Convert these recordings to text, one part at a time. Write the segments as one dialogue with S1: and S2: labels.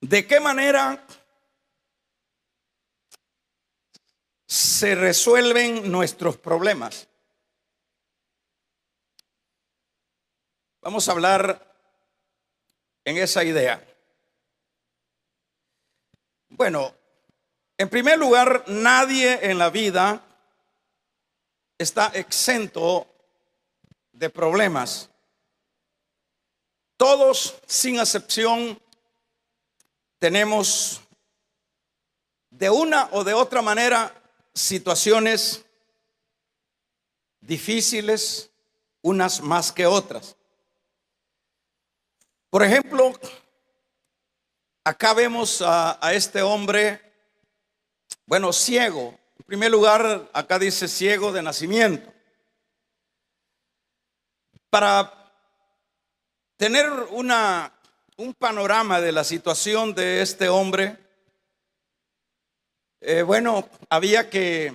S1: ¿De qué manera se resuelven nuestros problemas? Vamos a hablar en esa idea. Bueno, en primer lugar, nadie en la vida está exento de problemas. Todos, sin excepción, tenemos de una o de otra manera situaciones difíciles, unas más que otras. Por ejemplo, acá vemos a este hombre, ciego. En primer lugar, acá dice ciego de nacimiento. Para tener un panorama de la situación de este hombre, había que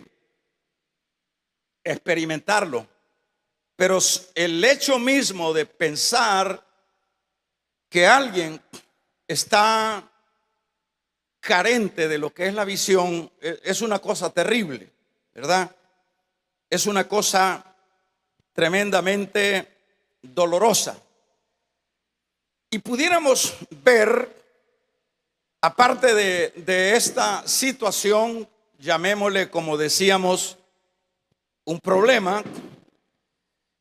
S1: experimentarlo. Pero el hecho mismo de pensar que alguien está carente de lo que es la visión es una cosa terrible, ¿verdad? Es una cosa tremendamente dolorosa. Y pudiéramos ver, aparte de esta situación, llamémosle, como decíamos, un problema,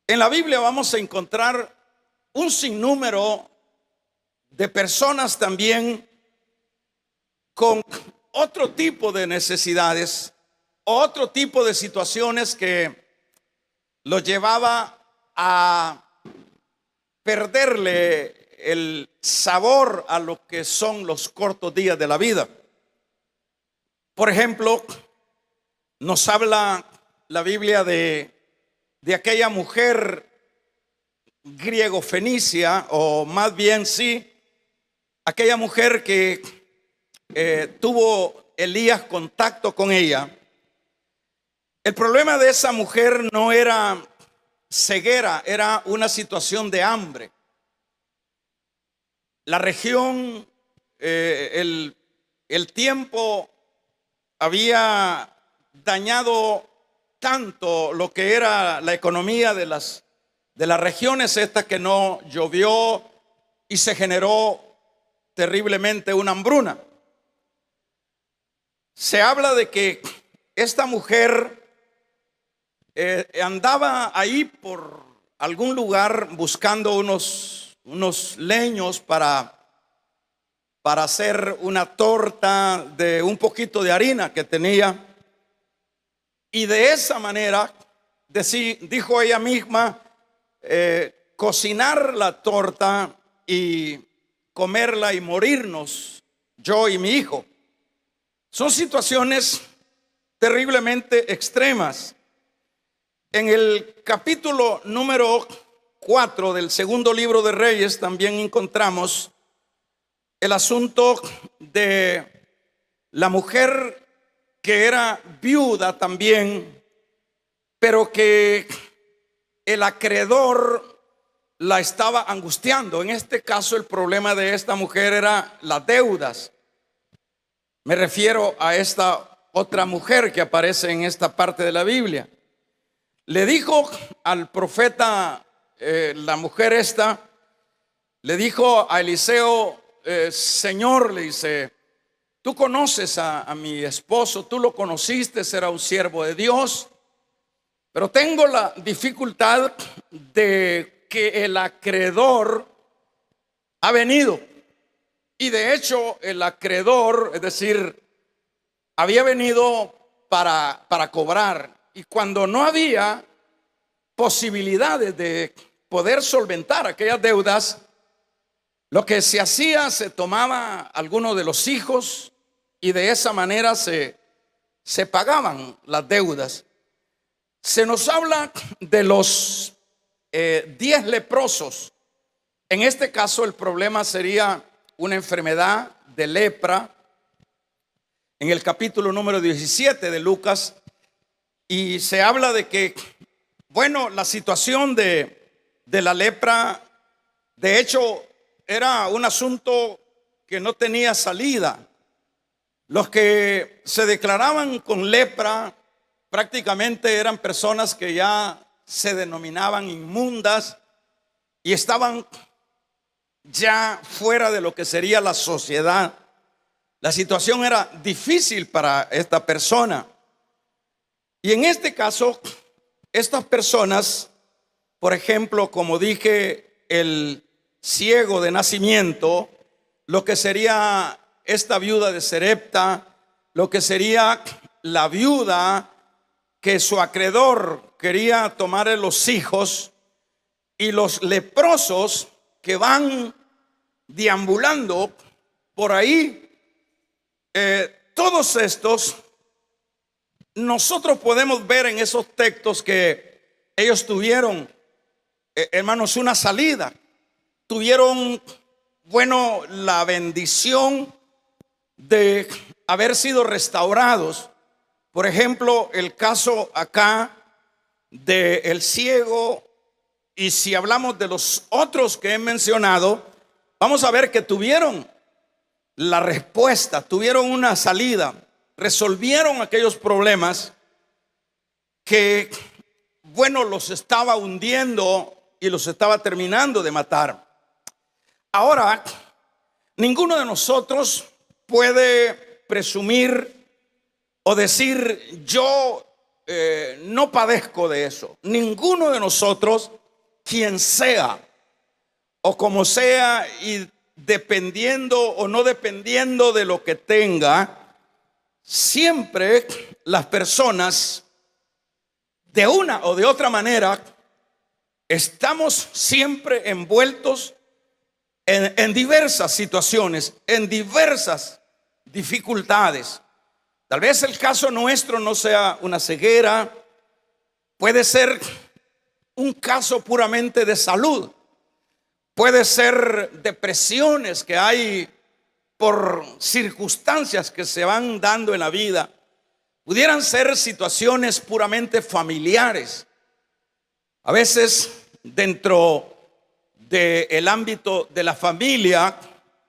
S1: en la Biblia vamos a encontrar un sinnúmero de personas también con otro tipo de necesidades, otro tipo de situaciones que los llevaba a perderle el sabor a lo que son los cortos días de la vida. Por ejemplo, nos habla la Biblia de aquella mujer griego-fenicia, o más bien aquella mujer que tuvo Elías contacto con ella. El problema de esa mujer no era ceguera, era una situación de hambre. La región, el tiempo había dañado tanto lo que era la economía de las regiones estas, que no llovió y se generó terriblemente una hambruna. Se habla de que esta mujer andaba ahí por algún lugar buscando unos leños para hacer una torta de un poquito de harina que tenía, y de esa manera dijo ella misma, cocinar la torta y comerla y morirnos yo y mi hijo. Son situaciones terriblemente extremas. En el capítulo número 4 del segundo libro de Reyes también encontramos el asunto de la mujer que era viuda también, pero que el acreedor la estaba angustiando. En este caso, el problema de esta mujer era las deudas. Me refiero a esta otra mujer que aparece en esta parte de la Biblia. Le dijo al profeta, la mujer esta, le dijo a Eliseo, Señor, le dice, tú conoces a mi esposo, tú lo conociste, era un siervo de Dios, pero tengo la dificultad de que el acreedor ha venido. Y de hecho el acreedor, es decir, había venido para cobrar. Y cuando no había posibilidades de poder solventar aquellas deudas, lo que se hacía, se tomaba alguno de los hijos y de esa manera se pagaban las deudas. Se nos habla de los 10 leprosos. En este caso el problema sería una enfermedad de lepra, en el capítulo número 17 de Lucas. Y se habla de que, la situación de la lepra, de hecho, era un asunto que no tenía salida. Los que se declaraban con lepra prácticamente eran personas que ya se denominaban inmundas y estaban ya fuera de lo que sería la sociedad. La situación era difícil para esta persona. Y en este caso, estas personas, por ejemplo, como dije, el ciego de nacimiento, lo que sería esta viuda de Sarepta, lo que sería la viuda que su acreedor quería tomarle los hijos, y los leprosos que van deambulando por ahí, todos estos, nosotros podemos ver en esos textos que ellos tuvieron, hermanos, una salida. Tuvieron, bueno, la bendición de haber sido restaurados. Por ejemplo, el caso acá del ciego, y si hablamos de los otros que he mencionado, vamos a ver que tuvieron la respuesta, tuvieron una salida, resolvieron aquellos problemas que, bueno, los estaba hundiendo y los estaba terminando de matar. Ahora, ninguno de nosotros puede presumir o decir: yo no padezco de eso. Ninguno de nosotros, quien sea o como sea, y dependiendo o no dependiendo de lo que tenga, siempre las personas, de una o de otra manera, estamos siempre envueltos en diversas situaciones, en diversas dificultades. Tal vez el caso nuestro no sea una ceguera, puede ser un caso puramente de salud, puede ser depresiones que hay por circunstancias que se van dando en la vida, pudieran ser situaciones puramente familiares. A veces dentro del ámbito de la familia,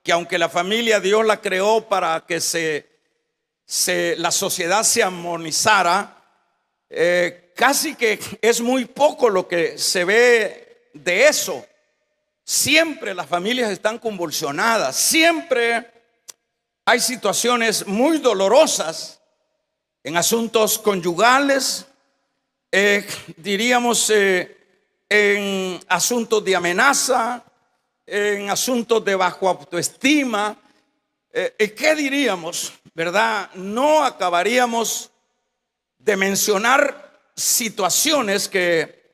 S1: que aunque la familia Dios la creó para que la sociedad se armonizara, casi que es muy poco lo que se ve de eso. Siempre las familias están convulsionadas, siempre hay situaciones muy dolorosas en asuntos conyugales, diríamos en asuntos de amenaza, en asuntos de bajo autoestima. ¿Qué diríamos, verdad? No acabaríamos de mencionar situaciones que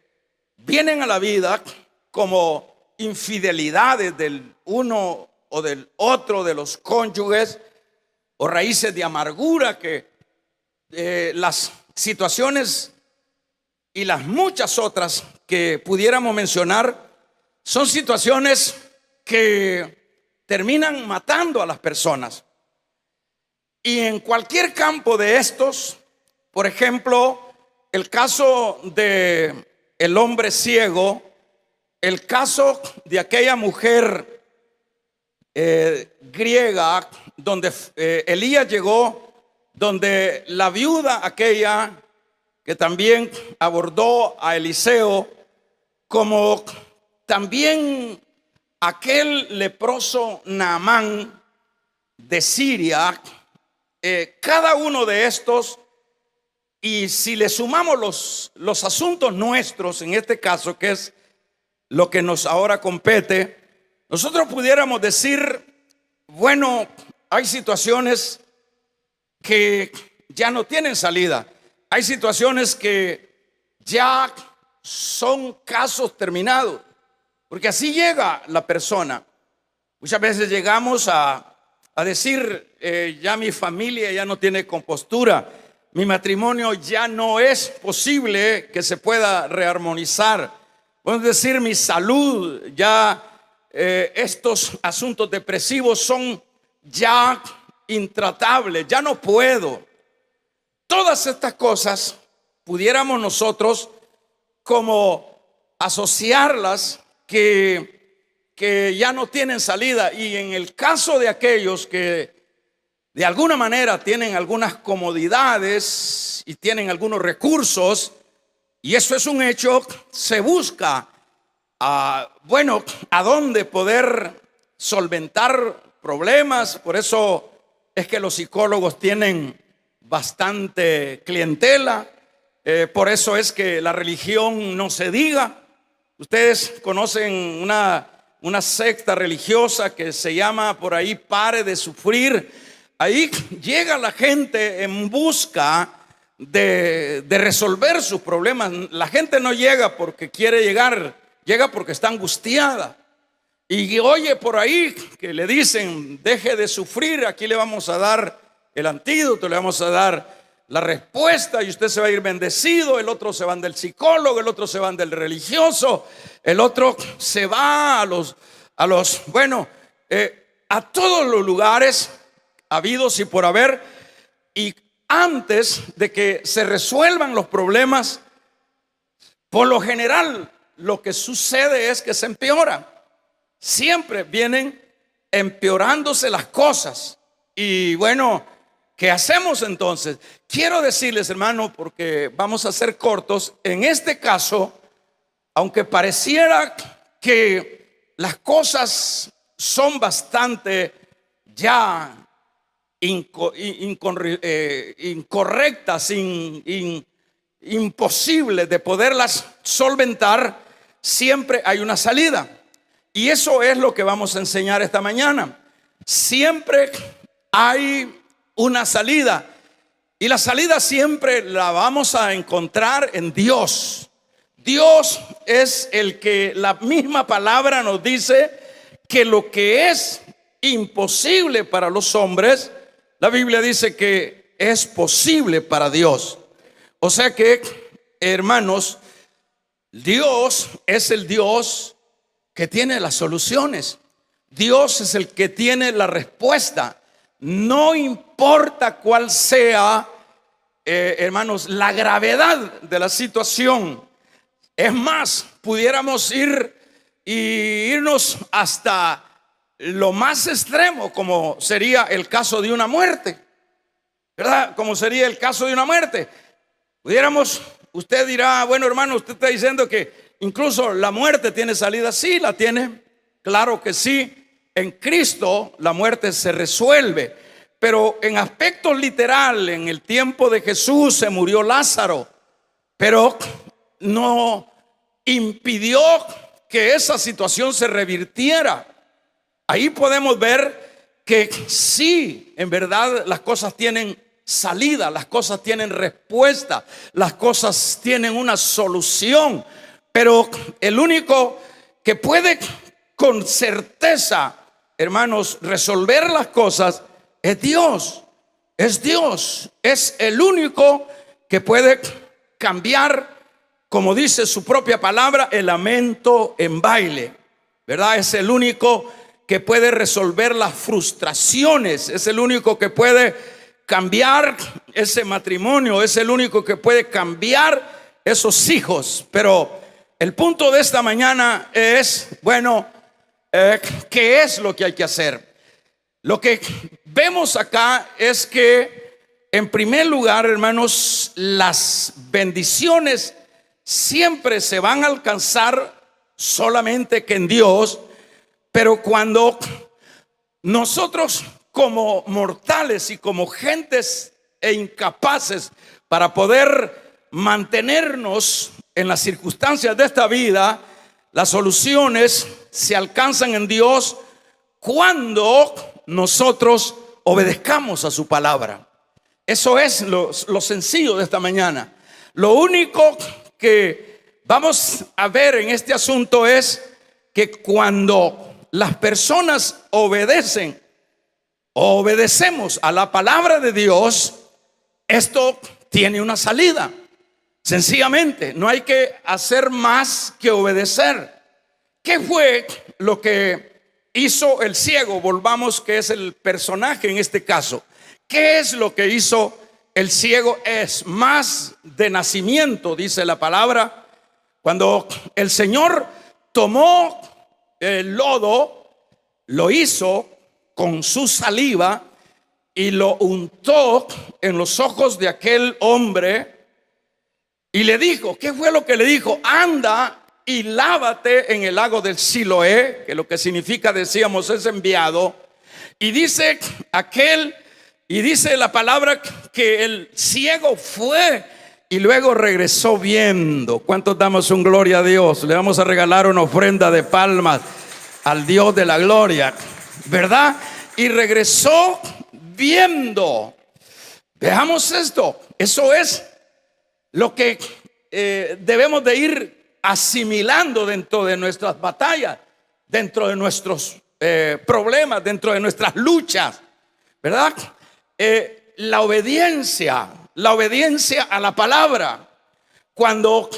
S1: vienen a la vida como infidelidades del uno o del otro de los cónyuges, o raíces de amargura que las situaciones y las muchas otras que pudiéramos mencionar son situaciones que terminan matando a las personas. Y en cualquier campo de estos, por ejemplo, el caso de el hombre ciego, el caso de aquella mujer griega, donde Elías llegó, donde la viuda aquella que también abordó a Eliseo, como también aquel leproso Naamán de Siria, cada uno de estos, y si le sumamos los asuntos nuestros, en este caso, que es lo que nos ahora compete, nosotros pudiéramos decir, bueno, hay situaciones que ya no tienen salida, hay situaciones que ya son casos terminados, porque así llega la persona. Muchas veces llegamos a decir, ya mi familia ya no tiene compostura, mi matrimonio ya no es posible que se pueda rearmonizar. Podemos decir, mi salud ya, estos asuntos depresivos son ya intratables, ya no puedo. Todas estas cosas pudiéramos nosotros como asociarlas que que ya no tienen salida. Y en el caso de aquellos que de alguna manera tienen algunas comodidades y tienen algunos recursos, y eso es un hecho, se busca a dónde poder solventar problemas. Por eso es que los psicólogos tienen bastante clientela. Por eso es que la religión no se diga. Ustedes conocen una secta religiosa que se llama por ahí Pare de Sufrir. Ahí llega la gente en busca de resolver sus problemas. La gente no llega porque quiere llegar, llega porque está angustiada. Y oye por ahí que le dicen: deje de sufrir, aquí le vamos a dar el antídoto, le vamos a dar la respuesta y usted se va a ir bendecido. El otro se van del psicólogo, el otro se van del religioso, el otro se va a todos los lugares habidos y por haber. Y antes de que se resuelvan los problemas, por lo general lo que sucede es que se empeoran. Siempre vienen empeorándose las cosas. Y bueno, ¿qué hacemos entonces? Quiero decirles, hermano, porque vamos a ser cortos, en este caso, aunque pareciera que las cosas son bastante ya incorrectas, imposibles de poderlas solventar, siempre hay una salida. Y eso es lo que vamos a enseñar esta mañana. Siempre hay una salida. Y la salida siempre la vamos a encontrar en Dios. Dios es el que, la misma palabra nos dice que lo que es imposible para los hombres, la Biblia dice que es posible para Dios. O sea que, hermanos, Dios es el Dios que tiene las soluciones. Dios es el que tiene la respuesta. No importa cuál sea, hermanos, la gravedad de la situación. Es más, pudiéramos irnos hasta lo más extremo, como sería el caso de una muerte, ¿verdad? Como sería el caso de una muerte. Usted dirá: bueno, hermano, usted está diciendo que incluso la muerte tiene salida. Sí, la tiene, claro que sí. En Cristo la muerte se resuelve. Pero en aspecto literal, en el tiempo de Jesús se murió Lázaro, pero no impidió que esa situación se revirtiera. Ahí podemos ver que sí, en verdad las cosas tienen salida, las cosas tienen respuesta, las cosas tienen una solución. Pero el único que puede con certeza, hermanos, resolver las cosas es Dios. Es Dios. Es el único que puede cambiar, como dice su propia palabra, el lamento en baile, ¿verdad? Es el único que puede resolver las frustraciones. Es el único que puede cambiar ese matrimonio. Es el único que puede cambiar esos hijos. Pero el punto de esta mañana es, ¿qué es lo que hay que hacer? Lo que vemos acá es que, en primer lugar, hermanos, las bendiciones siempre se van a alcanzar solamente que en Dios. Pero cuando nosotros, como mortales y como gentes incapaces para poder mantenernos en las circunstancias de esta vida, las soluciones se alcanzan en Dios cuando nosotros obedezcamos a su palabra. Eso es lo sencillo de esta mañana. Lo único que vamos a ver en este asunto es que cuando las personas obedecemos a la palabra de Dios, esto tiene una salida. Sencillamente, no hay que hacer más que obedecer. ¿Qué fue lo que hizo el ciego? Volvamos, que es el personaje en este caso. ¿Qué es lo que hizo el ciego? Es más de nacimiento, dice la palabra. Cuando el Señor tomó el lodo, lo hizo con su saliva y lo untó en los ojos de aquel hombre y le dijo, ¿qué fue lo que le dijo? Anda y lávate en el lago del Siloé, que lo que significa, decíamos, es enviado. Y dice y dice la palabra que el ciego fue y luego regresó viendo. ¿Cuántos damos un gloria a Dios? Le vamos a regalar una ofrenda de palmas al Dios de la gloria, ¿verdad? Y regresó viendo. Veamos esto. Eso es lo que debemos de ir asimilando dentro de nuestras batallas, dentro de nuestros problemas, dentro de nuestras luchas, ¿verdad? La obediencia a la palabra. Cuando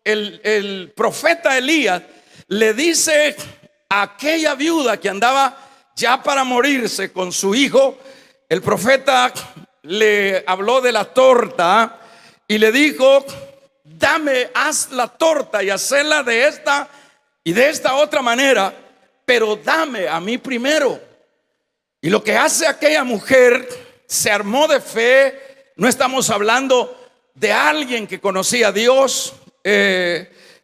S1: el profeta Elías le dice a aquella viuda que andaba ya para morirse con su hijo, el profeta le habló de la torta y le dijo, haz la torta y hacerla de esta y de esta otra manera, pero dame a mí primero. Y lo que hace aquella mujer, se armó de fe. No estamos hablando de alguien que conocía a Dios,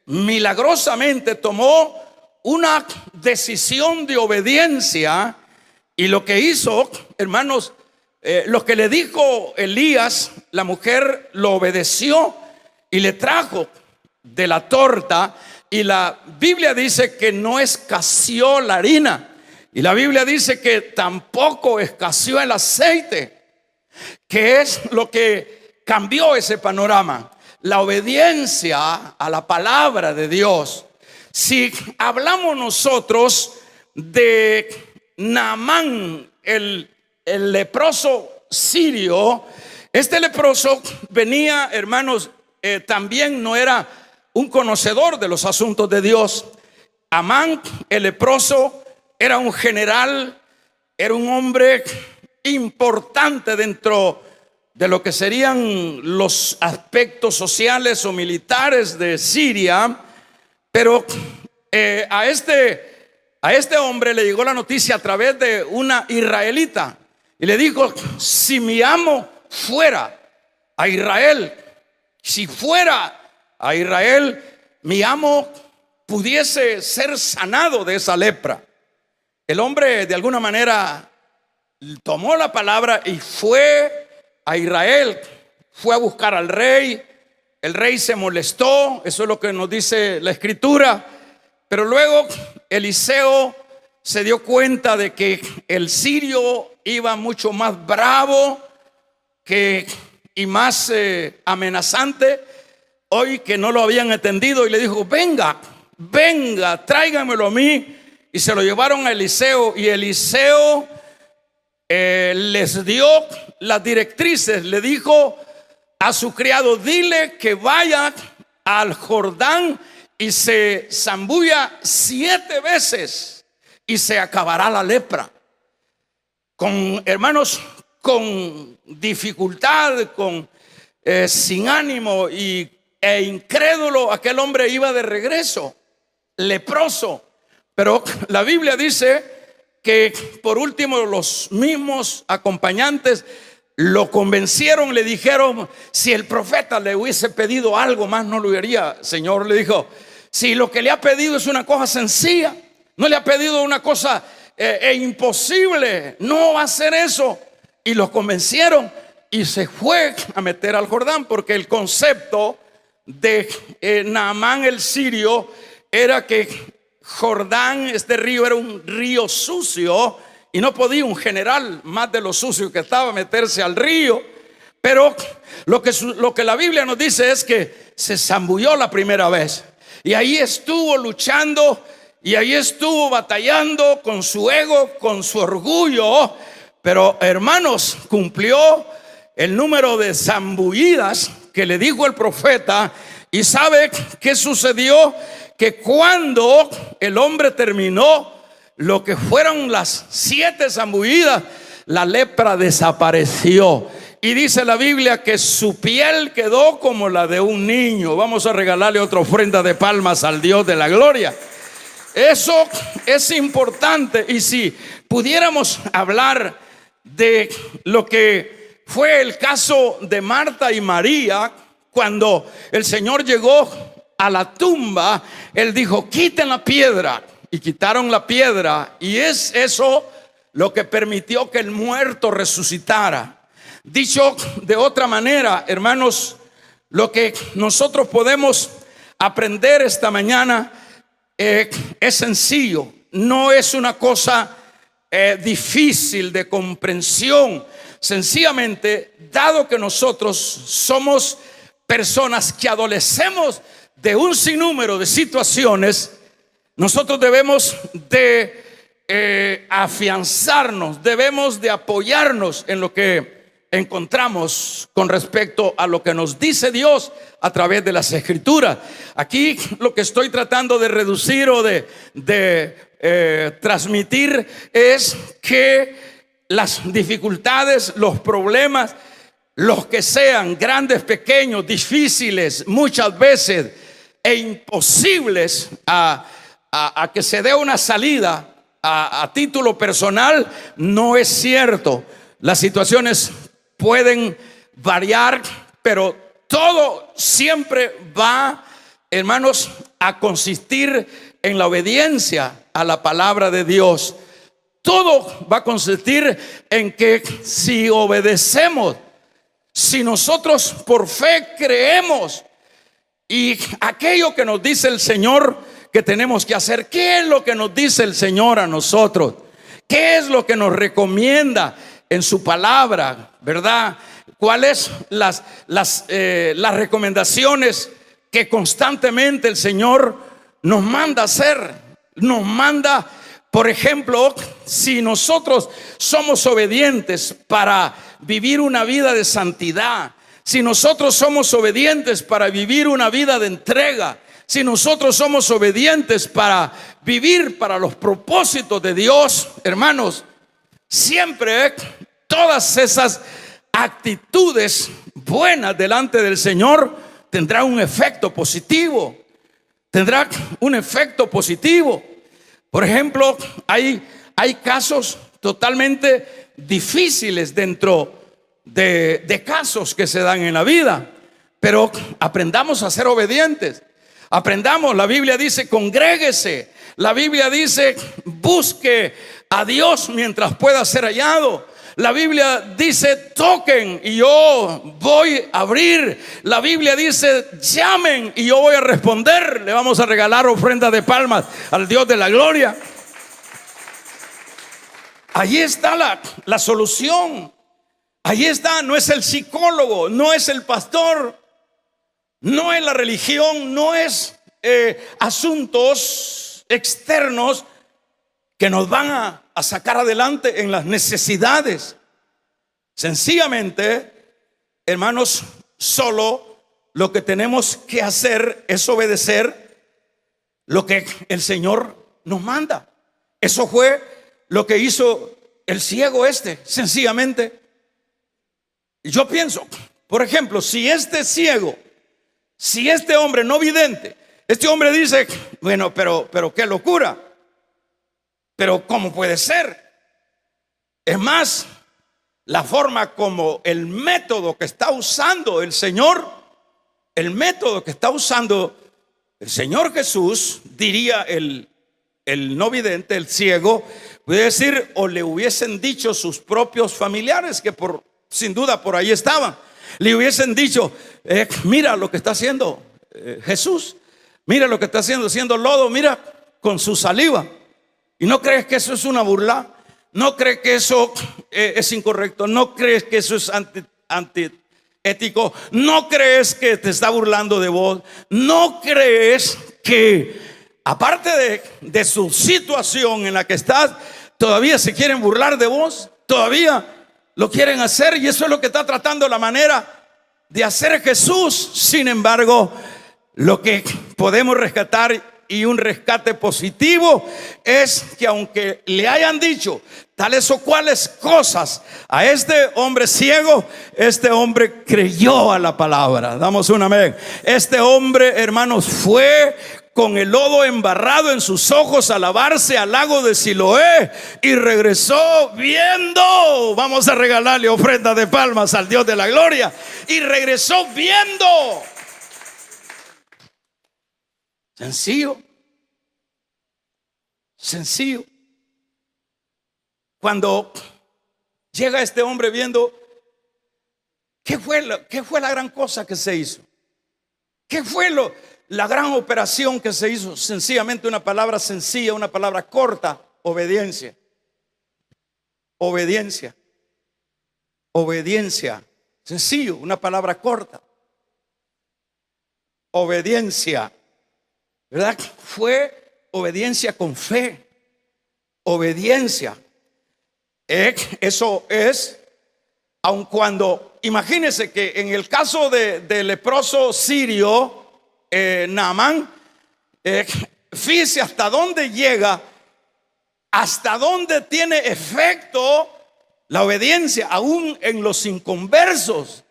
S1: milagrosamente tomó una decisión de obediencia. Y lo que hizo, hermanos, lo que le dijo Elías, la mujer lo obedeció y le trajo de la torta. Y la Biblia dice que no escaseó la harina, y la Biblia dice que tampoco escaseó el aceite, que es lo que cambió ese panorama. La obediencia a la palabra de Dios. Si hablamos nosotros de Naamán, el leproso sirio, este leproso venía, hermanos, también no era un conocedor de los asuntos de Dios. Amán, el leproso, era un general, era un hombre importante dentro de lo que serían los aspectos sociales o militares de Siria. Pero a este hombre le llegó la noticia a través de una israelita y le dijo, si mi amo fuera a Israel, si fuera a Israel, mi amo pudiese ser sanado de esa lepra. El hombre de alguna manera tomó la palabra y fue a Israel, fue a buscar al rey. El rey se molestó, eso es lo que nos dice la escritura. Pero luego Eliseo se dio cuenta de que el sirio iba mucho más bravo y más amenazante. Hoy que no lo habían entendido, y le dijo, venga, tráigamelo a mí. Y se lo llevaron a Eliseo, y Eliseo les dio las directrices. Le dijo a su criado, dile que vaya al Jordán y se zambulla 7 veces y se acabará la lepra. Hermanos, con dificultad, sin ánimo e incrédulo, aquel hombre iba de regreso, leproso. Pero la Biblia dice que por último los mismos acompañantes lo convencieron, le dijeron, si el profeta le hubiese pedido algo más, no lo haría. Señor, le dijo, si lo que le ha pedido es una cosa sencilla, no le ha pedido una cosa imposible, no va a hacer eso. Y los convencieron y se fue a meter al Jordán, porque el concepto de Naamán el sirio era que Jordán, este río, era un río sucio y no podía un general, más de lo sucio que estaba, meterse al río. Pero lo que la Biblia nos dice es que se zambulló la primera vez, y ahí estuvo luchando, y ahí estuvo batallando con su ego, con su orgullo. Pero hermanos, cumplió el número de zambullidas que le dijo el profeta. ¿Y sabe qué sucedió? Que cuando el hombre terminó lo que fueron las 7 zambullidas, la lepra desapareció. Y dice la Biblia que su piel quedó como la de un niño. Vamos a regalarle otra ofrenda de palmas al Dios de la gloria. Eso es importante. Y si pudiéramos hablar de lo que fue el caso de Marta y María, cuando el Señor llegó a la tumba, Él dijo: quiten la piedra. Y quitaron la piedra, y es eso lo que permitió que el muerto resucitara. Dicho de otra manera, hermanos, lo que nosotros podemos aprender esta mañana es sencillo. No es una cosa difícil de comprensión. Sencillamente, dado que nosotros somos personas que adolecemos de un sinnúmero de situaciones, nosotros debemos de afianzarnos, debemos de apoyarnos en lo que encontramos con respecto a lo que nos dice Dios a través de las Escrituras. Aquí lo que estoy tratando de reducir o de transmitir es que las dificultades, los problemas, los que sean grandes, pequeños, difíciles, muchas veces e imposibles a que se dé una salida a título personal, no es cierto. Las situaciones pueden variar, pero todo siempre va, hermanos, a consistir en la obediencia a la palabra de Dios. Todo va a consistir en que si obedecemos, si nosotros por fe creemos y aquello que nos dice el Señor que tenemos que hacer, ¿qué es lo que nos dice el Señor a nosotros? ¿Qué es lo que nos recomienda en su palabra, verdad? ¿Cuáles las recomendaciones que constantemente el Señor nos manda hacer? Nos manda, por ejemplo, si nosotros somos obedientes para vivir una vida de santidad, si nosotros somos obedientes para vivir una vida de entrega, si nosotros somos obedientes para vivir para los propósitos de Dios, hermanos, siempre todas esas actitudes buenas delante del Señor tendrán un efecto positivo. Tendrá un efecto positivo. Por ejemplo, hay casos totalmente difíciles dentro de casos que se dan en la vida, pero aprendamos a ser obedientes. Aprendamos, la Biblia dice: congréguese. La Biblia dice: busque a Dios mientras pueda ser hallado. La Biblia dice: toquen y yo voy a abrir. La Biblia dice: llamen y yo voy a responder. Le vamos a regalar ofrenda de palmas al Dios de la gloria. Allí está la solución. Allí está. No es el psicólogo, no es el pastor, no es la religión, no es asuntos externos que nos van a sacar adelante en las necesidades. Sencillamente, hermanos, solo lo que tenemos que hacer es obedecer lo que el Señor nos manda. Eso fue lo que hizo el ciego sencillamente. Yo pienso, por ejemplo, si este ciego, si este hombre no vidente, este hombre dice: bueno, pero qué locura, pero ¿cómo puede ser? Es más, la forma como el método que está usando el Señor, el método que está usando el Señor Jesús, diría el no vidente, el ciego, puede decir, o le hubiesen dicho sus propios familiares, que sin duda por ahí estaban, le hubiesen dicho: mira lo que está haciendo Jesús, mira lo que está haciendo lodo, mira, con su saliva. ¿Y no crees que eso es una burla? ¿No crees que eso es incorrecto? ¿No crees que eso es antiético? ¿No crees que te está burlando de vos? ¿No crees que aparte de su situación en la que estás, todavía se quieren burlar de vos? ¿Todavía lo quieren hacer? Y eso es lo que está tratando la manera de hacer Jesús. Sin embargo, lo que podemos rescatar, y un rescate positivo, es que aunque le hayan dicho tales o cuales cosas a este hombre ciego, este hombre creyó a la palabra. Damos un amén. Este hombre, hermanos, fue con el lodo embarrado en sus ojos a lavarse al lago de Siloé y regresó viendo. Vamos a regalarle ofrenda de palmas al Dios de la gloria. Y regresó viendo. Sencillo. Sencillo. Cuando llega este hombre viendo, ¿qué fue la gran cosa que se hizo? ¿Qué fue la gran operación que se hizo? Sencillamente una palabra sencilla, una palabra corta: obediencia. Obediencia. Obediencia. Sencillo, una palabra corta. Obediencia. ¿Verdad? Fue obediencia con fe. Obediencia. Eso es, aun cuando, imagínense que en el caso del leproso sirio, Naamán, fíjese hasta dónde llega, hasta dónde tiene efecto la obediencia, aún en los inconversos,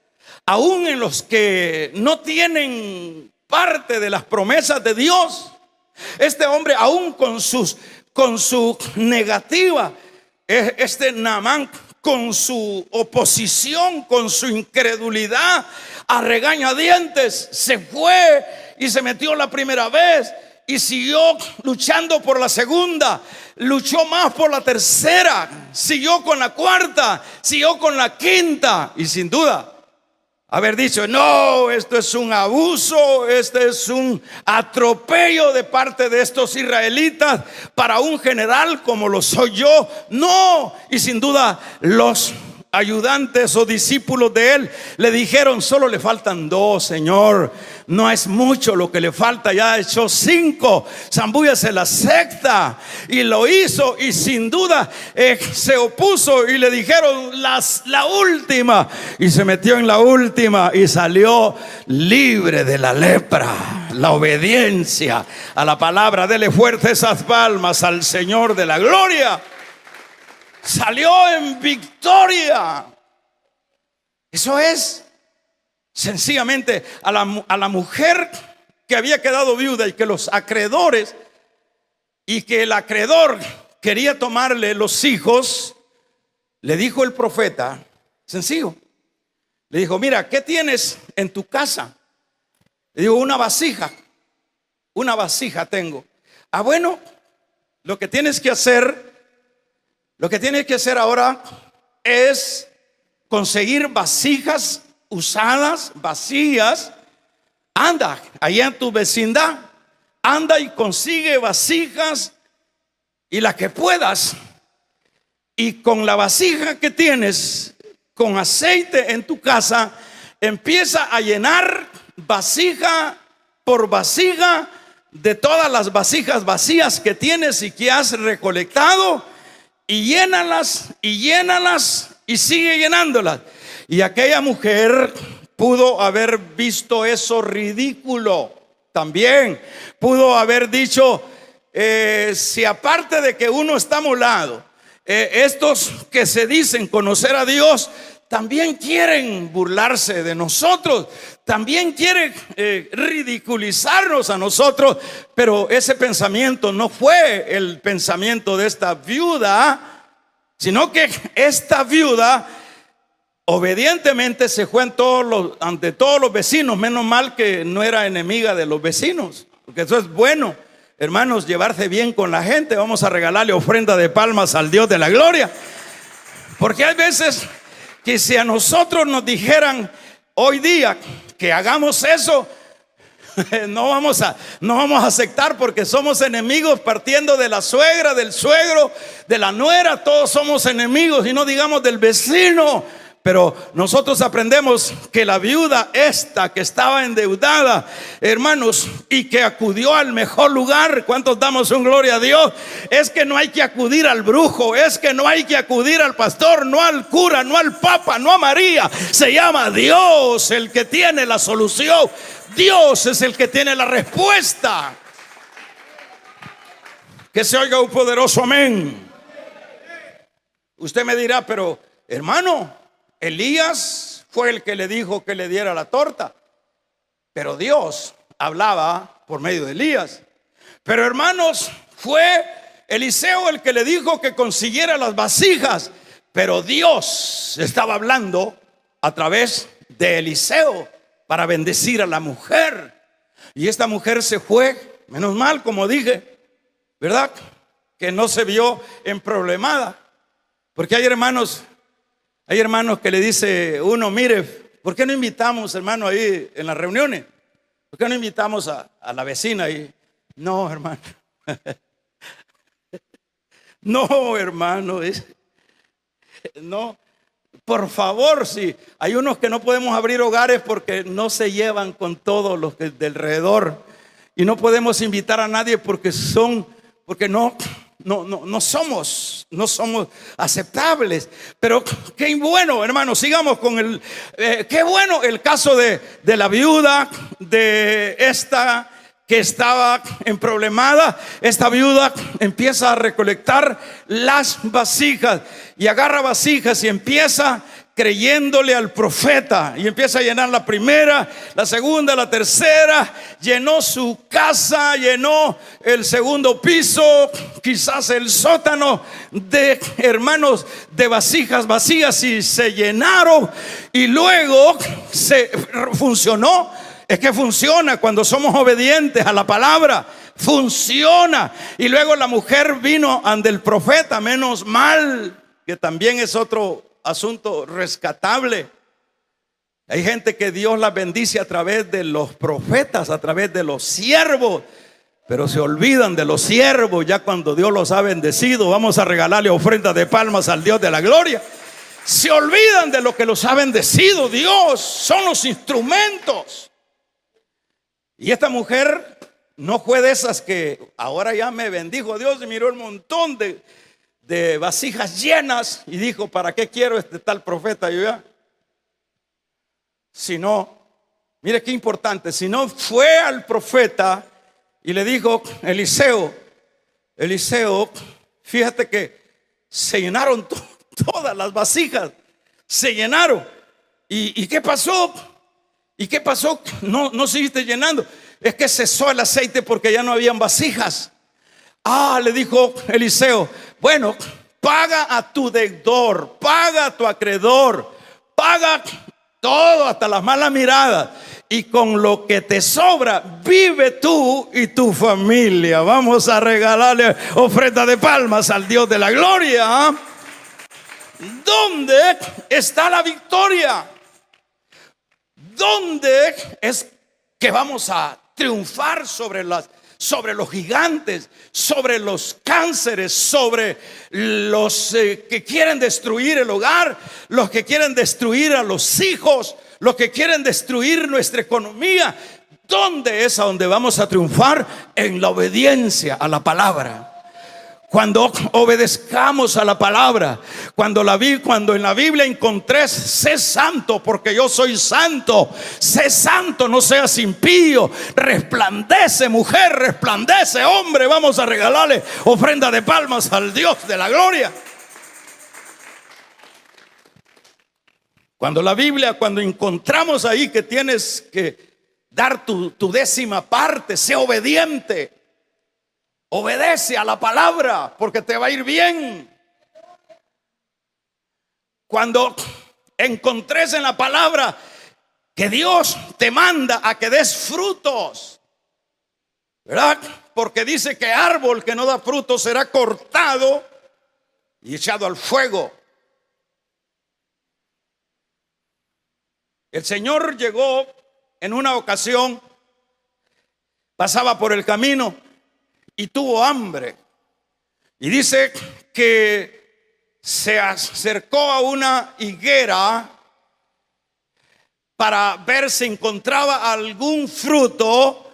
S1: aún en los que no tienen parte de las promesas de Dios. Este hombre, aún con su negativa, este Naamán, con su oposición, con su incredulidad, a regañadientes, se fue y se metió la primera vez y siguió luchando por la segunda, luchó más por la tercera, siguió con la cuarta, siguió con la quinta, y sin duda haber dicho: no, esto es un abuso, este es un atropello de parte de estos israelitas para un general como lo soy yo. No, y sin duda los ayudantes o discípulos de él le dijeron: solo le faltan 2, Señor, no es mucho lo que le falta, ya echó 5, zambúllase la sexta. Y lo hizo, y sin duda se opuso y le dijeron la última, y se metió en la última y salió libre de la lepra. La obediencia a la palabra. Dele fuerte esas palmas al Señor de la gloria. Salió en victoria. Eso es sencillamente a la mujer que había quedado viuda y que los acreedores, y que el acreedor quería tomarle los hijos. Le dijo el profeta, sencillo, le dijo: mira, ¿qué tienes en tu casa? Le digo: una vasija tengo. Ah, bueno, lo que tienes que hacer ahora es conseguir vasijas usadas, vacías. Anda allá en tu vecindad, anda y consigue vasijas, y la que puedas, y con la vasija que tienes, con aceite en tu casa, empieza a llenar vasija por vasija de todas las vasijas vacías que tienes y que has recolectado, y llénalas y sigue llenándolas. Y aquella mujer pudo haber visto eso ridículo. También pudo haber dicho: si aparte de que uno está molado, estos que se dicen conocer a Dios también quieren burlarse de nosotros, también quieren ridiculizarnos a nosotros. Pero ese pensamiento no fue el pensamiento de esta viuda, sino que esta viuda obedientemente se fue ante todos los vecinos. Menos mal que no era enemiga de los vecinos, porque eso es bueno, hermanos, llevarse bien con la gente. Vamos a regalarle ofrenda de palmas al Dios de la gloria, porque hay veces que si a nosotros nos dijeran hoy día que hagamos eso, no vamos a aceptar, porque somos enemigos, partiendo de la suegra, del suegro, de la nuera. Todos somos enemigos, y no digamos del vecino. Pero nosotros aprendemos que la viuda esta que estaba endeudada, hermanos, y que acudió al mejor lugar. ¿Cuántos damos un gloria a Dios? Es que no hay que acudir al brujo, es que no hay que acudir al pastor, no al cura, no al papa, no a María. Se llama Dios el que tiene la solución. Dios es el que tiene la respuesta. Que se oiga un poderoso amén. Usted me dirá: pero hermano, Elías fue el que le dijo que le diera la torta, pero Dios hablaba por medio de Elías. Pero hermanos, fue Eliseo el que le dijo que consiguiera las vasijas, pero Dios estaba hablando a través de Eliseo para bendecir a la mujer. Y esta mujer se fue, menos mal, como dije, ¿verdad? Que no se vio emproblemada. Porque hay hermanos que le dice uno, mire, ¿por qué no invitamos, hermano, ahí en las reuniones? ¿Por qué no invitamos a la vecina ahí? No, hermano. No, hermano. No, por favor, si hay unos que no podemos abrir hogares porque no se llevan con todos los de alrededor. Y no podemos invitar a nadie porque no somos aceptables. Pero qué bueno, hermano, sigamos con qué bueno el caso de la viuda, de esta que estaba emproblemada. Esta viuda empieza a recolectar las vasijas y agarra vasijas y empieza creyéndole al profeta, y empieza a llenar la primera, la segunda, la tercera. Llenó su casa, llenó el segundo piso, quizás el sótano, de hermanos, de vasijas vacías, y se llenaron. Y luego funcionó. Es que funciona cuando somos obedientes a la palabra. Funciona. Y luego la mujer vino ante el profeta. Menos mal, que también es otro asunto rescatable. Hay gente que Dios la bendice a través de los profetas, a través de los siervos, pero se olvidan de los siervos ya cuando Dios los ha bendecido. Vamos a regalarle ofrendas de palmas al Dios de la gloria. Se olvidan de lo que los ha bendecido Dios. Son los instrumentos. Y esta mujer no fue de esas que ahora ya me bendijo Dios y miró el montón de vasijas llenas y dijo, ¿para qué quiero este tal profeta yo ya? Sino, mire qué importante, si no fue al profeta y le dijo, Eliseo, fíjate que se llenaron todas las vasijas, se llenaron. ¿Y qué pasó? ¿Y qué pasó? No seguiste llenando. Es que cesó el aceite porque ya no habían vasijas. Le dijo Eliseo, bueno, paga a tu deudor, paga a tu acreedor, paga todo, hasta las malas miradas, y con lo que te sobra vive tú y tu familia. Vamos a regalarle ofrenda de palmas al Dios de la gloria. ¿Dónde está la victoria? ¿Dónde es que vamos a triunfar sobre los gigantes, sobre los cánceres, sobre los que quieren destruir el hogar, los que quieren destruir a los hijos, los que quieren destruir nuestra economía? ¿Dónde es a donde vamos a triunfar? En la obediencia a la palabra. Cuando obedezcamos a la palabra, cuando en la Biblia encontré, sé santo porque yo soy santo. Sé santo, no seas impío. Resplandece, mujer, resplandece, hombre. Vamos a regalarle ofrenda de palmas al Dios de la gloria. Cuando encontramos ahí que tienes que dar tu décima parte, sé obediente. Obedece a la palabra porque te va a ir bien. Cuando encontres en la palabra que Dios te manda a que des frutos, ¿verdad? Porque dice que árbol que no da fruto será cortado y echado al fuego. El Señor llegó en una ocasión, pasaba por el camino y tuvo hambre. Y dice que se acercó a una higuera para ver si encontraba algún fruto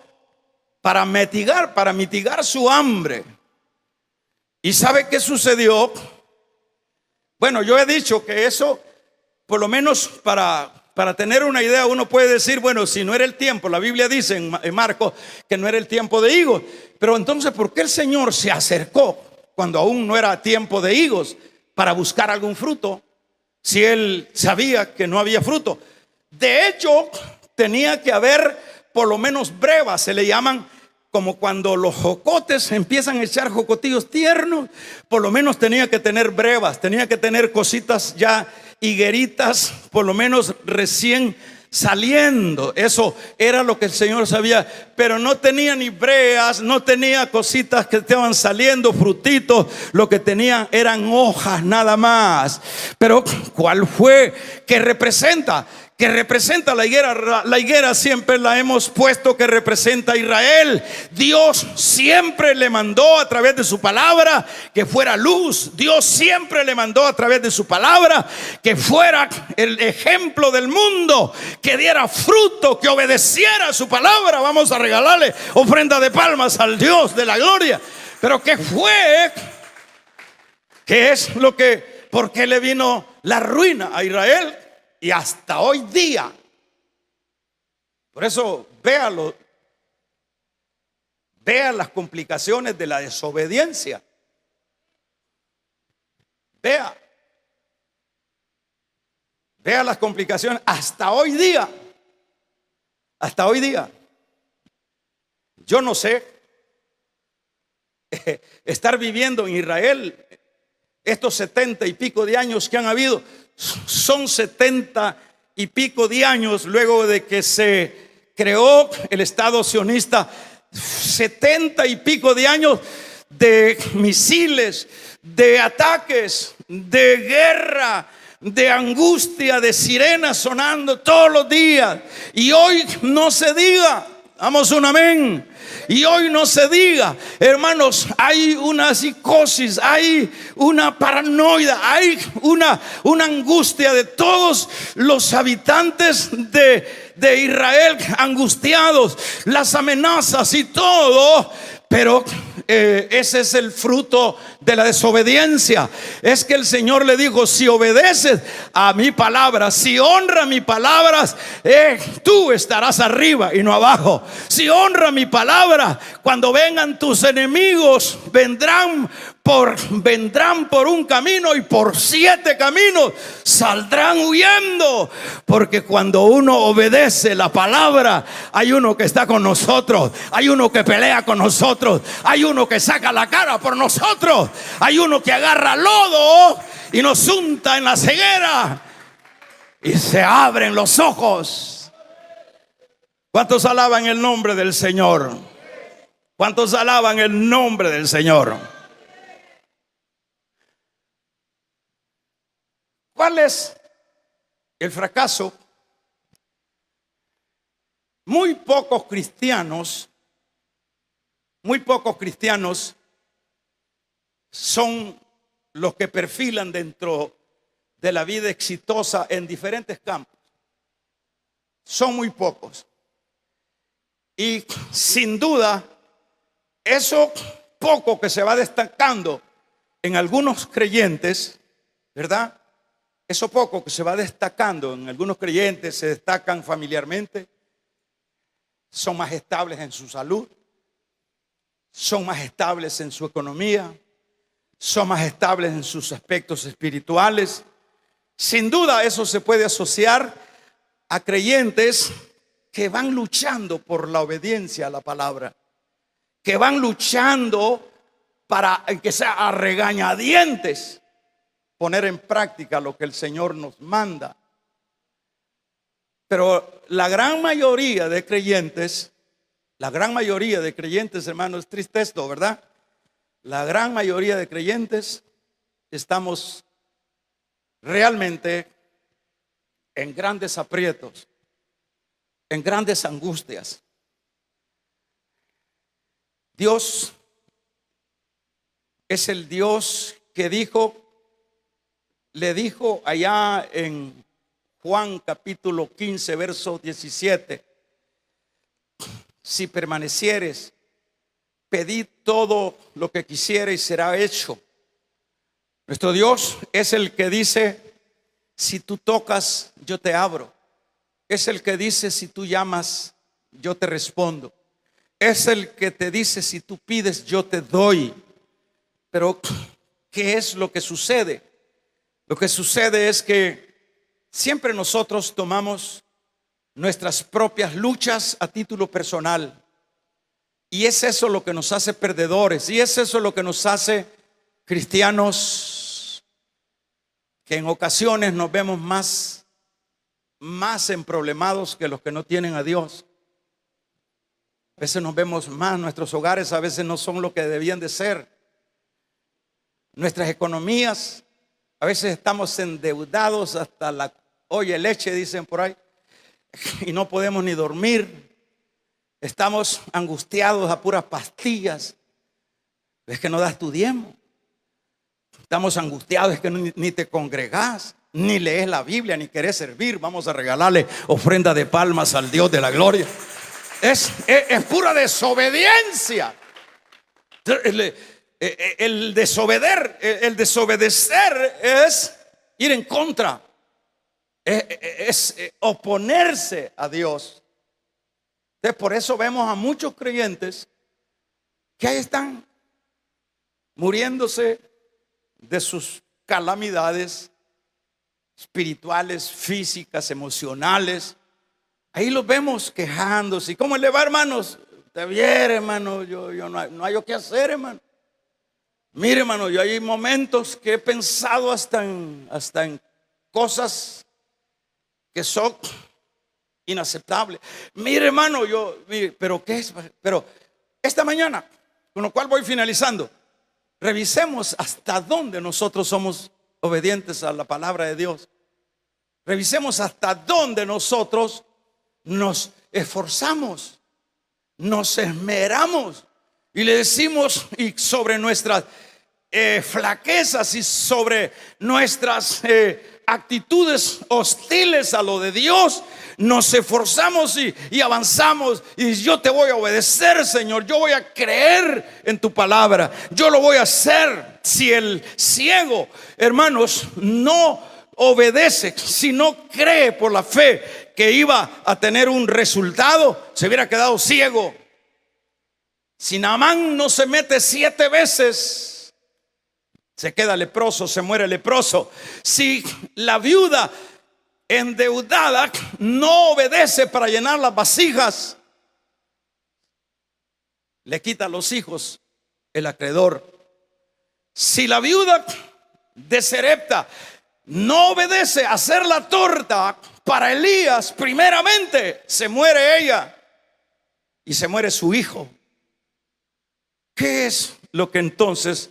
S1: para mitigar su hambre. ¿Y sabe qué sucedió? Bueno, yo he dicho que eso, por lo menos para tener una idea, uno puede decir, bueno, si no era el tiempo, la Biblia dice en Marcos que no era el tiempo de higos. Pero entonces, ¿por qué el Señor se acercó cuando aún no era tiempo de higos para buscar algún fruto? Si Él sabía que no había fruto. De hecho, tenía que haber por lo menos brevas, se le llaman como cuando los jocotes empiezan a echar jocotillos tiernos, por lo menos tenía que tener brevas, tenía que tener cositas ya higueritas, por lo menos recién saliendo. Eso era lo que el Señor sabía, pero no tenía ni breas, no tenía cositas que estaban saliendo, frutitos. Lo que tenía eran hojas nada más. Pero ¿cuál fue? ¿Qué representa? Que representa la higuera. La higuera siempre la hemos puesto que representa a Israel. Dios siempre le mandó a través de su palabra que fuera luz. Dios siempre le mandó a través de su palabra que fuera el ejemplo del mundo, que diera fruto, que obedeciera a su palabra. Vamos a regalarle ofrenda de palmas al Dios de la gloria. Pero ¿qué fue? ¿Qué es lo que? ¿Por qué le vino la ruina a Israel? Y hasta hoy día. Por eso véalo. Vea las complicaciones de la desobediencia. Vea las complicaciones hasta hoy día. Hasta hoy día. Yo no sé estar viviendo en Israel estos 70 y pico de años que han habido. Son 70 y pico de años luego de que se creó el Estado sionista. 70 y pico de años de misiles, de ataques, de guerra, de angustia, de sirenas sonando todos los días. Y hoy no se diga. Damos un amén. Y hoy no se diga, hermanos, hay una psicosis, hay una paranoia, hay una angustia de todos los habitantes de Israel, angustiados, las amenazas y todo. Pero ese es el fruto de la desobediencia. Es que el Señor le dijo: si obedeces a mi palabra, si honra mi palabra, tú estarás arriba y no abajo. Si honra mi palabra, cuando vengan tus enemigos, vendrán por un camino y por 7 caminos saldrán huyendo. Porque cuando uno obedece la palabra, hay uno que está con nosotros, hay uno que pelea con nosotros, hay uno que saca la cara por nosotros, hay uno que agarra lodo y nos unta en la ceguera y se abren los ojos. ¿Cuántos alaban el nombre del Señor? ¿Cuántos alaban el nombre del Señor? ¿Cuál es el fracaso? Muy pocos cristianos son los que perfilan dentro de la vida exitosa en diferentes campos. Son muy pocos. Y sin duda, eso poco que se va destacando en algunos creyentes, ¿verdad? Eso poco que se va destacando en algunos creyentes, se destacan familiarmente, son más estables en su salud, son más estables en su economía, son más estables en sus aspectos espirituales. Sin duda eso se puede asociar a creyentes que van luchando por la obediencia a la palabra, que van luchando para que sea a regañadientes poner en práctica lo que el Señor nos manda. Pero la gran mayoría de creyentes, hermanos, es triste esto, ¿verdad? La gran mayoría de creyentes estamos realmente en grandes aprietos, en grandes angustias. Dios es el Dios que le dijo allá en Juan capítulo 15 verso 17: si permanecieres, pedid todo lo que quisiereis, será hecho. Nuestro Dios es el que dice: si tú tocas, yo te abro. Es el que dice: si tú llamas, yo te respondo. Es el que te dice: si tú pides, yo te doy. Pero ¿qué es lo que sucede? Lo que sucede es que siempre nosotros tomamos nuestras propias luchas a título personal. Y es eso lo que nos hace perdedores. Y es eso lo que nos hace cristianos que en ocasiones nos vemos más emproblemados que los que no tienen a Dios. A veces nos vemos más, nuestros hogares a veces no son lo que debían de ser. Nuestras economías, a veces estamos endeudados hasta la olla de leche, dicen por ahí, y no podemos ni dormir. Estamos angustiados a puras pastillas. Es que no das tu diezmo. Estamos angustiados, es que ni te congregás, ni lees la Biblia, ni querés servir. Vamos a regalarle ofrenda de palmas al Dios de la gloria. Es pura desobediencia. El desobedecer es ir en contra, es oponerse a Dios. Entonces, por eso vemos a muchos creyentes que ahí están muriéndose de sus calamidades espirituales, físicas, emocionales. Ahí los vemos quejándose. ¿Y cómo le va, hermanos? Te viera, hermano, yo no hay qué hacer, hermano. Mire, hermano, yo hay momentos que he pensado hasta en cosas que son inaceptables. Mire, hermano, pero ¿qué es? Pero esta mañana, con lo cual voy finalizando, revisemos hasta dónde nosotros somos obedientes a la palabra de Dios. Revisemos hasta dónde nosotros nos esforzamos, nos esmeramos y le decimos, y sobre nuestras flaquezas y sobre nuestras actitudes hostiles a lo de Dios, nos esforzamos y avanzamos. Y yo te voy a obedecer, Señor. Yo voy a creer en tu palabra. Yo lo voy a hacer. Si el ciego, hermanos, no obedece, si no cree por la fe que iba a tener un resultado, se hubiera quedado ciego. Si Naamán no se mete 7 veces, se queda leproso, se muere leproso. Si la viuda endeudada no obedece para llenar las vasijas, le quita a los hijos el acreedor. Si la viuda de Sarepta no obedece a hacer la torta para Elías, primeramente se muere ella y se muere su hijo. ¿Qué es lo que entonces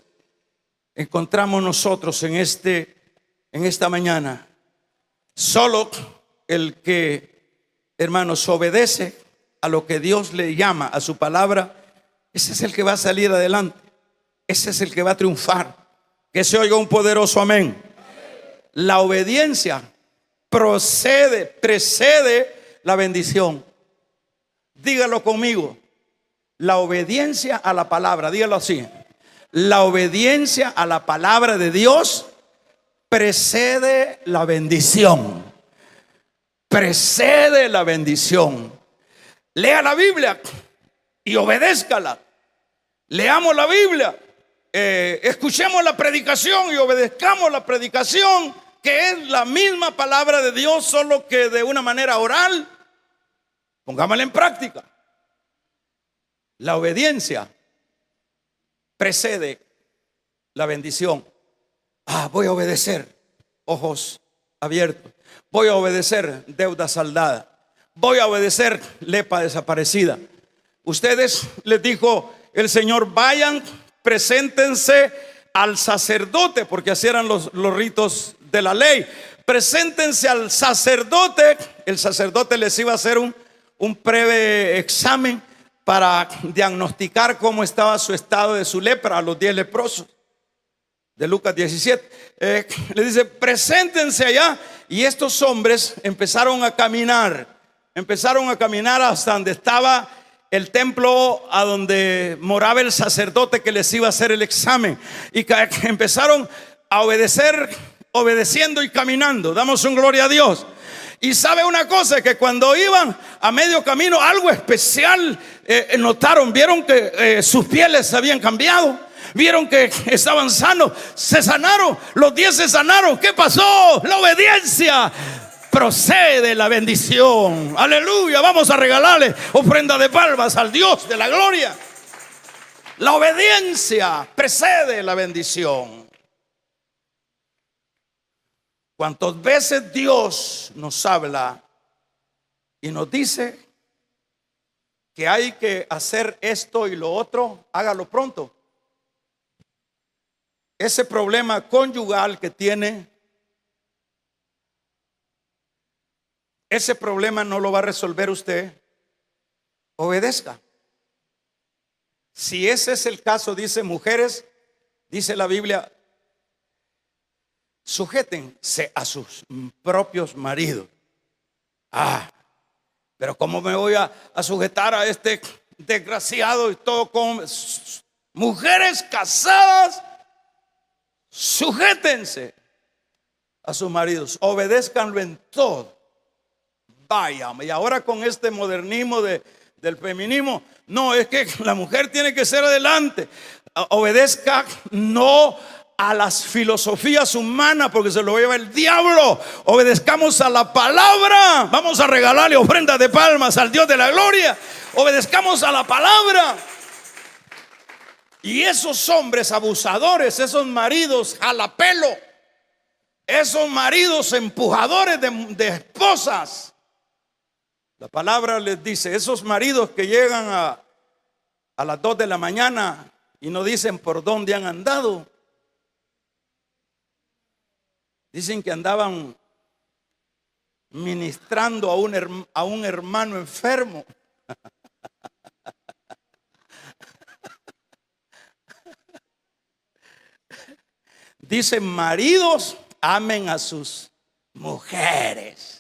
S1: encontramos nosotros en esta mañana? Solo el que, hermanos, obedece a lo que Dios le llama, a su palabra, ese es el que va a salir adelante. Ese es el que va a triunfar. Que se oiga un poderoso amén. La obediencia precede la bendición. Dígalo conmigo. La obediencia a la palabra, dígalo así. La obediencia a la palabra de Dios precede la bendición. Precede la bendición. Lea la Biblia y obedézcala. Leamos la Biblia, escuchemos la predicación y obedezcamos la predicación, que es la misma palabra de Dios, solo que de una manera oral. Pongámosla en práctica. La obediencia precede la bendición. Voy a obedecer, ojos abiertos. Voy a obedecer, deuda saldada. Voy a obedecer, lepra desaparecida. Ustedes, les dijo el Señor, vayan, preséntense al sacerdote, porque así eran los ritos de la ley. Preséntense al sacerdote. El sacerdote les iba a hacer un breve examen para diagnosticar cómo estaba su estado de su lepra a los 10 leprosos de Lucas 17. Le dice, preséntense allá. Y estos hombres empezaron a caminar hasta donde estaba el templo, a donde moraba el sacerdote que les iba a hacer el examen. Y que empezaron a obedecer, obedeciendo y caminando. Damos un gloria a Dios. Y sabe una cosa, que cuando iban a medio camino, algo especial notaron. Vieron que sus pieles se habían cambiado. Vieron que estaban sanos. Se sanaron, los 10 se sanaron. ¿Qué pasó? La obediencia procede la bendición. Aleluya. Vamos a regalarle ofrenda de palmas al Dios de la gloria. La obediencia precede la bendición. ¿Cuántas veces Dios nos habla y nos dice que hay que hacer esto y lo otro? Hágalo pronto. Ese problema conyugal que tiene, ese problema no lo va a resolver usted. Obedezca. Si ese es el caso, dice mujeres, dice la Biblia, sujétense a sus propios maridos. Pero ¿cómo me voy a sujetar a este desgraciado y todo con mujeres casadas? Sujétense a sus maridos, obedézcanlo en todo. Vaya, y ahora con este modernismo del feminismo, no, es que la mujer tiene que ser adelante. Obedezca no a las filosofías humanas, porque se lo lleva el diablo. Obedezcamos a la palabra. Vamos a regalarle ofrendas de palmas al Dios de la gloria. Obedezcamos a la palabra. Y esos hombres abusadores, esos maridos jalapelo, esos maridos empujadores de esposas, la palabra les dice, esos maridos que llegan a las 2 de la mañana y no dicen por dónde han andado. Dicen que andaban ministrando a un hermano enfermo. Dicen, maridos, amen a sus mujeres.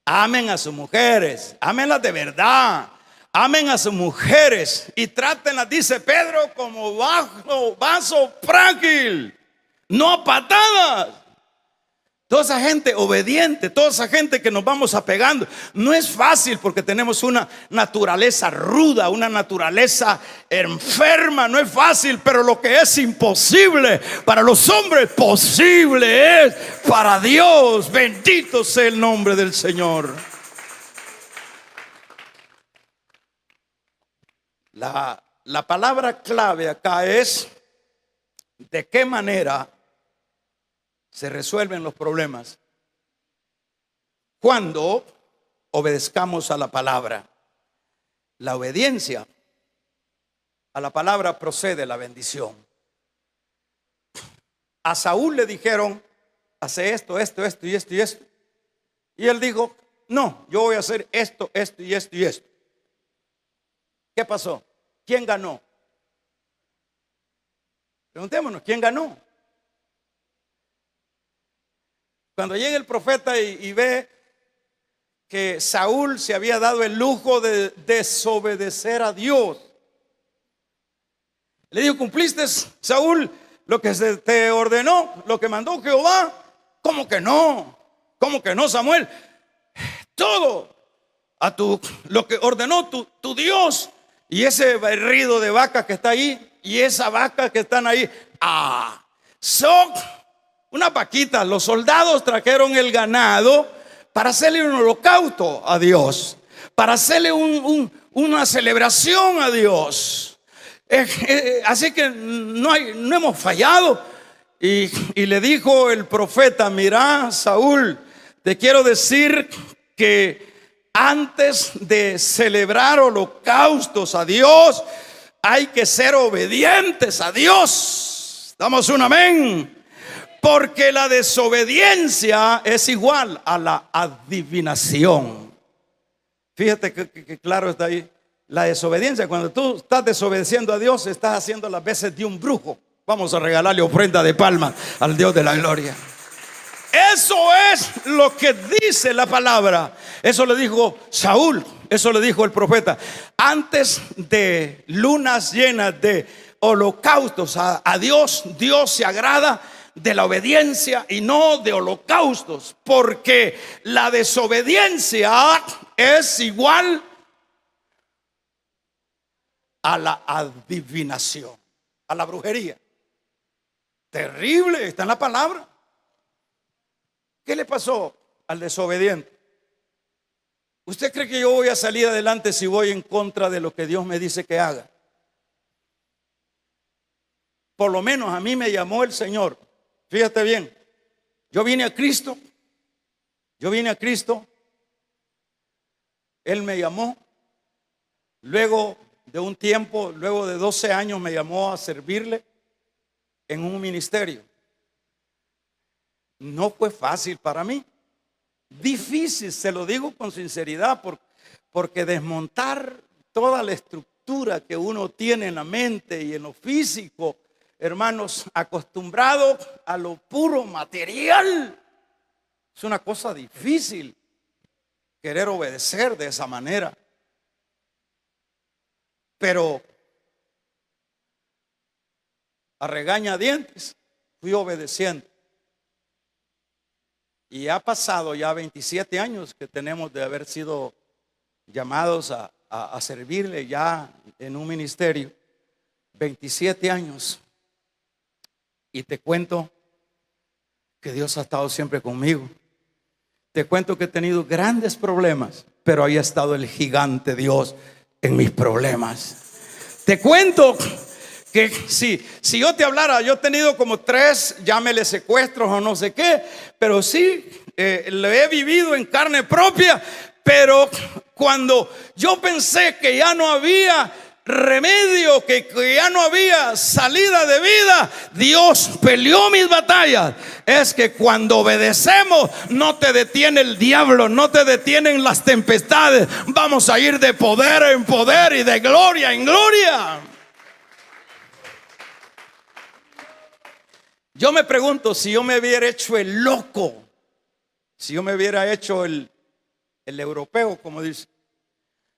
S1: Amen a sus mujeres. Ámenlas de verdad. Amen a sus mujeres y trátenlas, dice Pedro, como vaso frágil, no a patadas. Toda esa gente obediente, toda esa gente que nos vamos apegando, no es fácil porque tenemos una naturaleza ruda, una naturaleza enferma. No es fácil, pero lo que es imposible para los hombres, posible es para Dios. Bendito sea el nombre del Señor. La palabra clave acá es de qué manera se resuelven los problemas cuando obedezcamos a la palabra. La obediencia a la palabra procede la bendición. A Saúl le dijeron, hace esto, esto, esto y esto y esto. Y él dijo, no, yo voy a hacer esto, esto y esto y esto. ¿Qué pasó? ¿Quién ganó? Preguntémonos, ¿quién ganó? Cuando llega el profeta y ve que Saúl se había dado el lujo de desobedecer a Dios, le dijo, ¿cumpliste, Saúl, lo que se te ordenó, lo que mandó Jehová? ¿Cómo que no? ¿Cómo que no, Samuel? Todo lo que ordenó tu Dios. Y ese berrido de vaca que está ahí y esa vaca que están ahí, son una vaquita. Los soldados trajeron el ganado para hacerle un holocausto a Dios, para hacerle una celebración a Dios. Así que no hemos fallado. Y le dijo el profeta, mira, Saúl, te quiero decir que antes de celebrar holocaustos a Dios, hay que ser obedientes a Dios. Damos un amén. Porque la desobediencia es igual a la adivinación. Fíjate que claro está ahí. La desobediencia, cuando tú estás desobedeciendo a Dios, estás haciendo las veces de un brujo. Vamos a regalarle ofrenda de palmas al Dios de la gloria. Eso es lo que dice la palabra. Eso le dijo Saúl, eso le dijo el profeta. Antes de lunas llenas de holocaustos a Dios, Dios se agrada de la obediencia y no de holocaustos, porque la desobediencia es igual a la adivinación, a la brujería. Terrible, está en la palabra. ¿Qué le pasó al desobediente? ¿Usted cree que yo voy a salir adelante si voy en contra de lo que Dios me dice que haga? por lo menos a mí me llamó el Señor. Fíjate bien, yo vine a Cristo, Él me llamó. Luego de un tiempo, luego de 12 años me llamó a servirle en un ministerio. No fue fácil para mí, difícil, se lo digo con sinceridad, porque desmontar toda la estructura que uno tiene en la mente y en lo físico, hermanos, acostumbrado a lo puro material, es una cosa difícil querer obedecer de esa manera. Pero a regañadientes fui obedeciendo. Y ha pasado ya 27 años que tenemos de haber sido llamados a servirle ya en un ministerio. 27 años. Y te cuento que Dios ha estado siempre conmigo. Te cuento que he tenido grandes problemas, pero ahí ha estado el gigante Dios en mis problemas. Te cuento que si yo te hablara, yo he tenido como 3, llámele secuestros o no sé qué, pero sí, lo he vivido en carne propia. Pero cuando yo pensé que ya no había remedio, que ya no había salida de vida, Dios peleó mis batallas. Es que cuando obedecemos, no te detiene el diablo, no te detienen las tempestades. Vamos a ir de poder en poder y de gloria en gloria. Yo me pregunto, si yo me hubiera hecho el loco, si yo me hubiera hecho el europeo, como dice: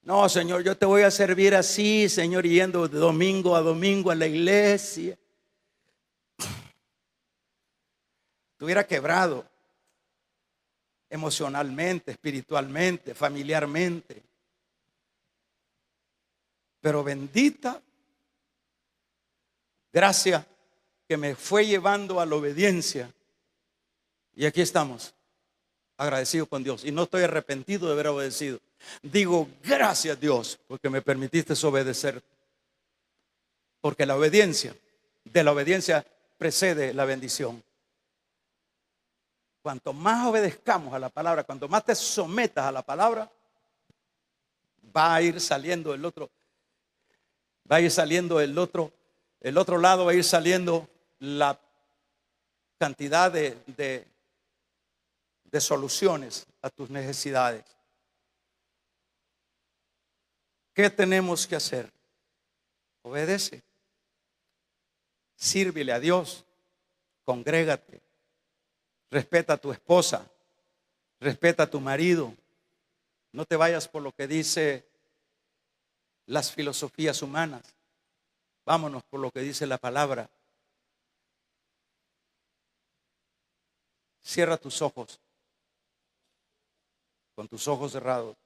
S1: no, Señor, yo te voy a servir así, Señor, yendo de domingo a domingo a la iglesia, estuviera quebrado emocionalmente, espiritualmente, familiarmente. Pero bendita gracia que me fue llevando a la obediencia. Y aquí estamos, agradecido con Dios. Y no estoy arrepentido de haber obedecido. Digo, gracias Dios, porque me permitiste obedecer. Porque la obediencia, de la obediencia precede la bendición. Cuanto más obedezcamos a la palabra, cuanto más te sometas a la palabra, va a ir saliendo el otro, va a ir saliendo el otro lado, va a ir saliendo la cantidad de soluciones a tus necesidades. ¿Qué tenemos que hacer? Obedece. Sírvele a Dios. Congrégate. Respeta a tu esposa. Respeta a tu marido. No te vayas por lo que dice las filosofías humanas. Vámonos por lo que dice la palabra. Cierra tus ojos. Con tus ojos cerrados.